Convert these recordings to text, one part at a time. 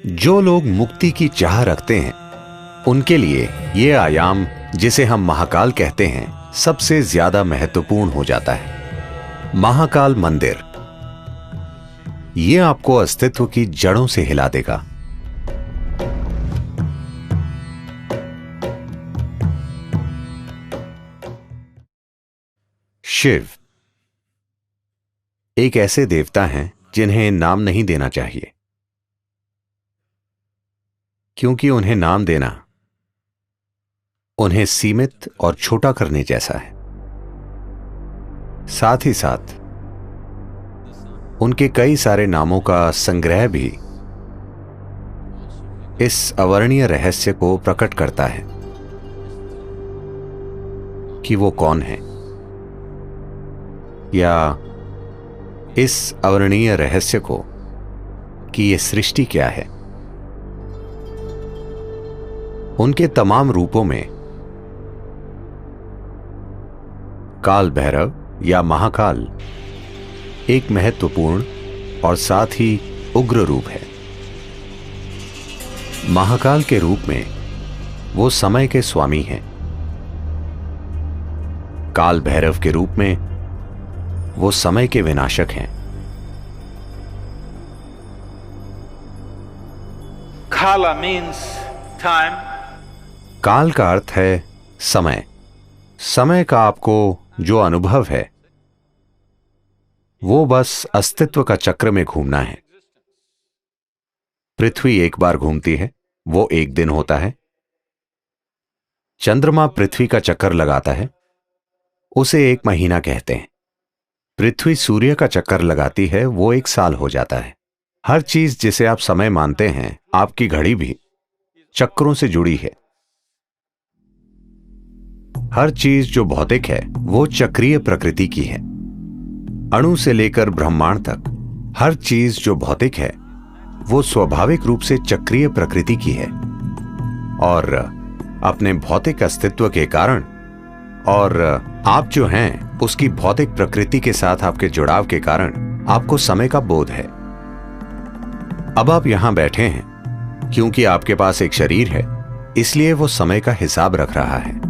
जो लोग मुक्ति की चाह रखते हैं उनके लिए ये आयाम, जिसे हम महाकाल कहते हैं, सबसे ज्यादा महत्वपूर्ण हो जाता है। महाकाल मंदिर ये आपको अस्तित्व की जड़ों से हिला देगा। शिव एक ऐसे देवता हैं जिन्हें नाम नहीं देना चाहिए, क्योंकि उन्हें नाम देना उन्हें सीमित और छोटा करने जैसा है। साथ ही साथ उनके कई सारे नामों का संग्रह भी इस अवर्णीय रहस्य को प्रकट करता है कि वो कौन है, या इस अवर्णीय रहस्य को कि ये सृष्टि क्या है। उनके तमाम रूपों में काल भैरव या महाकाल एक महत्वपूर्ण और साथ ही उग्र रूप है। महाकाल के रूप में वो समय के स्वामी हैं। काल भैरव के रूप में वो समय के विनाशक हैं। Kala means time. काल का अर्थ है समय। समय का आपको जो अनुभव है वो बस अस्तित्व का चक्र में घूमना है। पृथ्वी एक बार घूमती है, वो एक दिन होता है। चंद्रमा पृथ्वी का चक्कर लगाता है, उसे एक महीना कहते हैं। पृथ्वी सूर्य का चक्कर लगाती है, वो एक साल हो जाता है। हर चीज जिसे आप समय मानते हैं, आपकी घड़ी भी चक्रों से जुड़ी है। हर चीज जो भौतिक है वो चक्रीय प्रकृति की है। अणु से लेकर ब्रह्मांड तक हर चीज जो भौतिक है वो स्वाभाविक रूप से चक्रीय प्रकृति की है, और अपने भौतिक अस्तित्व के कारण और आप जो हैं उसकी भौतिक प्रकृति के साथ आपके जुड़ाव के कारण आपको समय का बोध है। अब आप यहां बैठे हैं क्योंकि आपके पास एक शरीर है, इसलिए वो समय का हिसाब रख रहा है।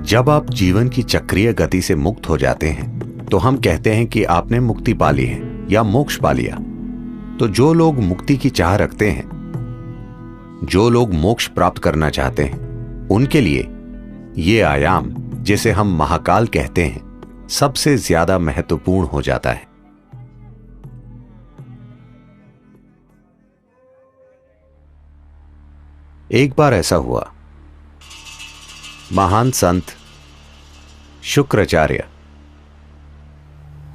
जब आप जीवन की चक्रीय गति से मुक्त हो जाते हैं तो हम कहते हैं कि आपने मुक्ति पा ली है या मोक्ष पा लिया। तो जो लोग मुक्ति की चाह रखते हैं, जो लोग मोक्ष प्राप्त करना चाहते हैं, उनके लिए ये आयाम, जिसे हम महाकाल कहते हैं, सबसे ज्यादा महत्वपूर्ण हो जाता है। एक बार ऐसा हुआ, महान संत Shukracharya,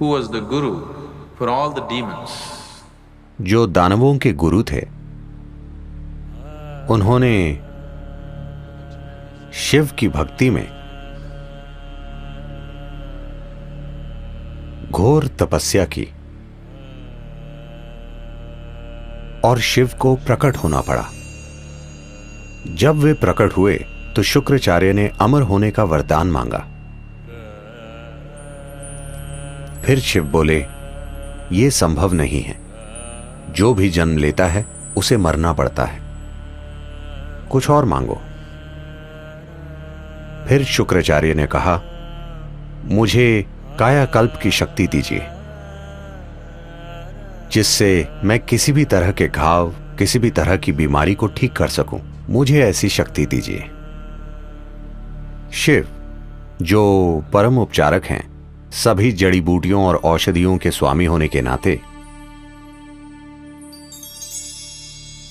Who was the guru for all the demons? जो दानवों के गुरु थे, उन्होंने शिव की भक्ति में घोर तपस्या की और शिव को प्रकट होना पड़ा। जब वे प्रकट हुए तो शुक्राचार्य ने अमर होने का वरदान मांगा। फिर शिव बोले, यह संभव नहीं है, जो भी जन्म लेता है उसे मरना पड़ता है, कुछ और मांगो। फिर शुक्राचार्य ने कहा, मुझे कायाकल्प की शक्ति दीजिए, जिससे मैं किसी भी तरह के घाव, किसी भी तरह की बीमारी को ठीक कर सकूं। मुझे ऐसी शक्ति दीजिए। शिव, जो परम उपचारक हैं, सभी जड़ी बूटियों और औषधियों के स्वामी होने के नाते,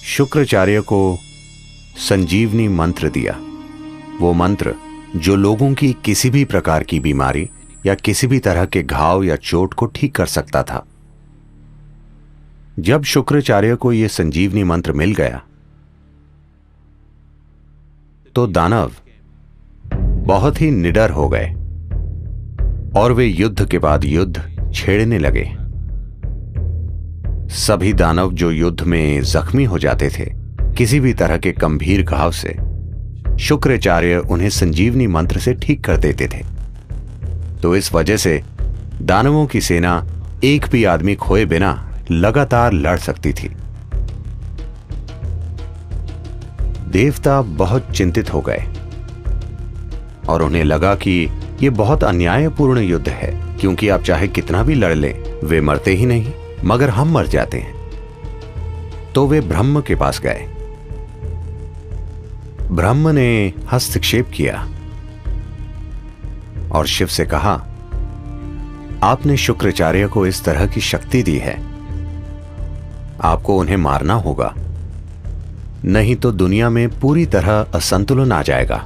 शुक्राचार्य को संजीवनी मंत्र दिया। वो मंत्र जो लोगों की किसी भी प्रकार की बीमारी या किसी भी तरह के घाव या चोट को ठीक कर सकता था। जब शुक्राचार्य को यह संजीवनी मंत्र मिल गया तो दानव बहुत ही निडर हो गए और वे युद्ध के बाद युद्ध छेड़ने लगे। सभी दानव जो युद्ध में जख्मी हो जाते थे, किसी भी तरह के गंभीर घाव से, शुक्राचार्य उन्हें संजीवनी मंत्र से ठीक कर देते थे। तो इस वजह से दानवों की सेना एक भी आदमी खोए बिना लगातार लड़ सकती थी। देवता बहुत चिंतित हो गए और उन्हें लगा कि यह बहुत अन्यायपूर्ण युद्ध है, क्योंकि आप चाहे कितना भी लड़ लें, वे मरते ही नहीं, मगर हम मर जाते हैं। तो वे ब्रह्म के पास गए। ब्रह्म ने हस्तक्षेप किया और शिव से कहा, आपने शुक्राचार्य को इस तरह की शक्ति दी है, आपको उन्हें मारना होगा, नहीं तो दुनिया में पूरी तरह असंतुलन आ जाएगा।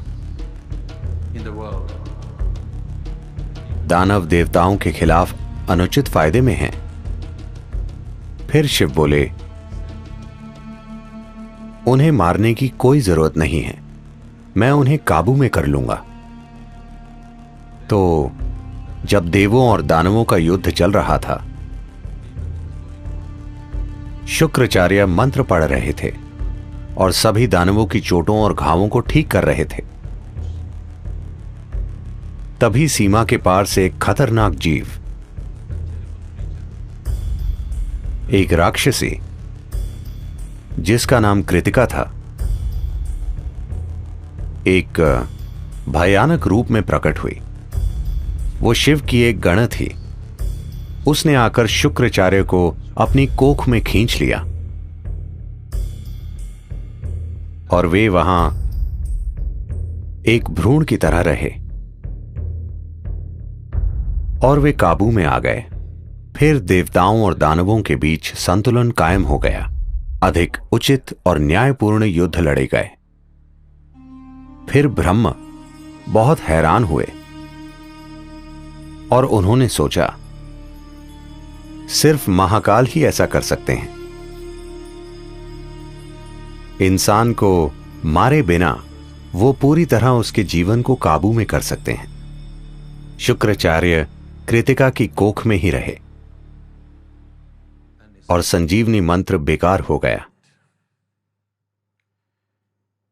in the world. दानव देवताओं के खिलाफ अनुचित फायदे में हैं। फिर शिव बोले, उन्हें मारने की कोई जरूरत नहीं है, मैं उन्हें काबू में कर लूंगा। तो जब देवों और दानवों का युद्ध चल रहा था, शुक्राचार्य मंत्र पढ़ रहे थे और सभी दानवों की चोटों और घावों को ठीक कर रहे थे। तभी सीमा के पार से एक खतरनाक जीव, एक राक्षसी जिसका नाम कृतिका था, एक भयानक रूप में प्रकट हुई। वो शिव की एक गण थी। उसने आकर शुक्राचार्य को अपनी कोख में खींच लिया और वे वहां एक भ्रूण की तरह रहे और वे काबू में आ गए। फिर देवताओं और दानवों के बीच संतुलन कायम हो गया। अधिक उचित और न्यायपूर्ण युद्ध लड़े गए। फिर ब्रह्म बहुत हैरान हुए और उन्होंने सोचा, सिर्फ महाकाल ही ऐसा कर सकते हैं। इंसान को मारे बिना वो पूरी तरह उसके जीवन को काबू में कर सकते हैं। शुक्राचार्य कृतिका की कोख में ही रहे और संजीवनी मंत्र बेकार हो गया।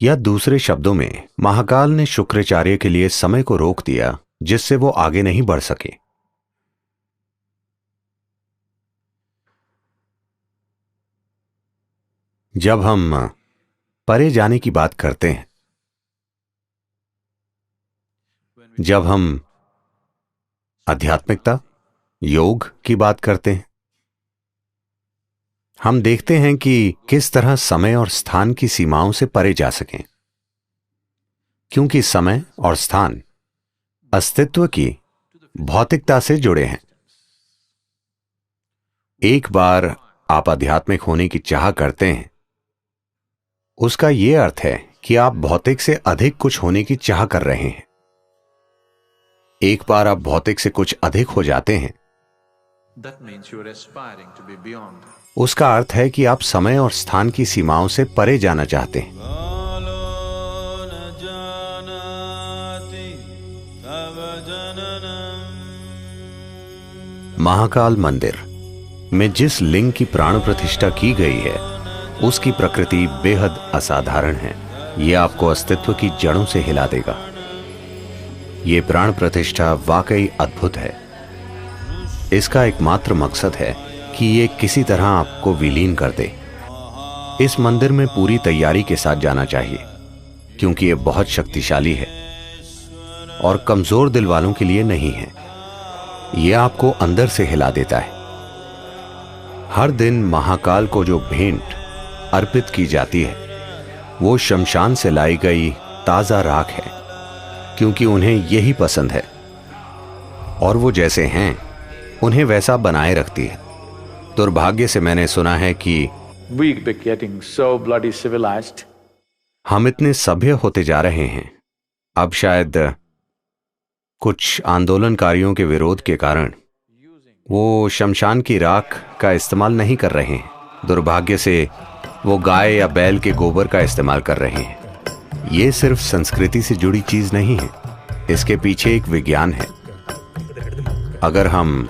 या दूसरे शब्दों में, महाकाल ने शुक्राचार्य के लिए समय को रोक दिया, जिससे वो आगे नहीं बढ़ सके। जब हम परे जाने की बात करते हैं, जब हम आध्यात्मिकता, योग की बात करते हैं, हम देखते हैं कि किस तरह समय और स्थान की सीमाओं से परे जा सकें, क्योंकि समय और स्थान अस्तित्व की भौतिकता से जुड़े हैं। एक बार आप आध्यात्मिक होने की चाह करते हैं, उसका यह अर्थ है कि आप भौतिक से अधिक कुछ होने की चाह कर रहे हैं। एक बार आप भौतिक से कुछ अधिक हो जाते हैं, That means you are aspiring to be beyond. उसका अर्थ है कि आप समय और स्थान की सीमाओं से परे जाना चाहते हैं। महाकाल मंदिर में जिस लिंग की प्राण प्रतिष्ठा की गई है, उसकी प्रकृति बेहद असाधारण है। यह आपको अस्तित्व की जड़ों से हिला देगा। यह प्राण प्रतिष्ठा वाकई अद्भुत है। इसका एकमात्र मकसद है कि ये किसी तरह आपको विलीन कर दे। इस मंदिर में पूरी तैयारी के साथ जाना चाहिए, क्योंकि यह बहुत शक्तिशाली है और कमजोर दिल वालों के लिए नहीं है। यह आपको अंदर से हिला देता है। हर दिन महाकाल को जो भेंट अर्पित की जाती है, वो शमशान से लाई गई ताजा राख है, क्योंकि उन्हें यही पसंद है और वो जैसे हैं उन्हें वैसा बनाए रखती है। दुर्भाग्य से मैंने सुना है कि We be getting so bloody civilized. हम इतने सभ्य होते जा रहे हैं, अब शायद कुछ आंदोलनकारियों के विरोध के कारण वो शमशान की राख का इस्तेमाल नहीं कर रहे हैं। दुर्भाग्य से वो गाय या बैल के गोबर का इस्तेमाल कर रहे हैं। ये सिर्फ संस्कृति से जुड़ी चीज नहीं है, इसके पीछे एक विज्ञान है। अगर हम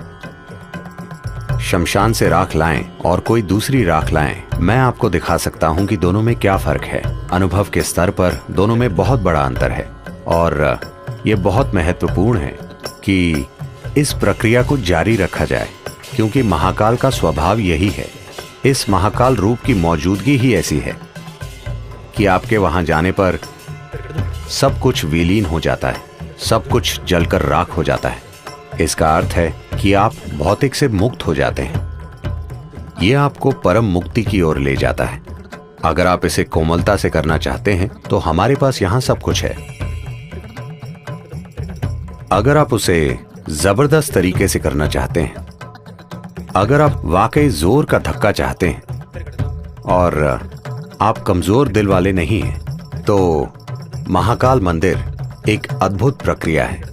शमशान से राख लाएं और कोई दूसरी राख लाएं, मैं आपको दिखा सकता हूं कि दोनों में क्या फर्क है। अनुभव के स्तर पर दोनों में बहुत बड़ा अंतर है और यह बहुत महत्वपूर्ण है कि इस प्रक्रिया को जारी रखा जाए। क्योंकि महाकाल का स्वभाव यही है। इस महाकाल रूप की मौजूदगी ही ऐसी है कि आपके वहां जाने पर सब कुछ विलीन हो जाता है, सब कुछ जलकर राख हो जाता है। इसका अर्थ है कि आप भौतिक से मुक्त हो जाते हैं। यह आपको परम मुक्ति की ओर ले जाता है। अगर आप इसे कोमलता से करना चाहते हैं तो हमारे पास यहां सब कुछ है। अगर आप उसे जबरदस्त तरीके से करना चाहते हैं, अगर आप वाकई जोर का धक्का चाहते हैं और आप कमजोर दिल वाले नहीं हैं, तो महाकाल मंदिर एक अद्भुत प्रक्रिया है।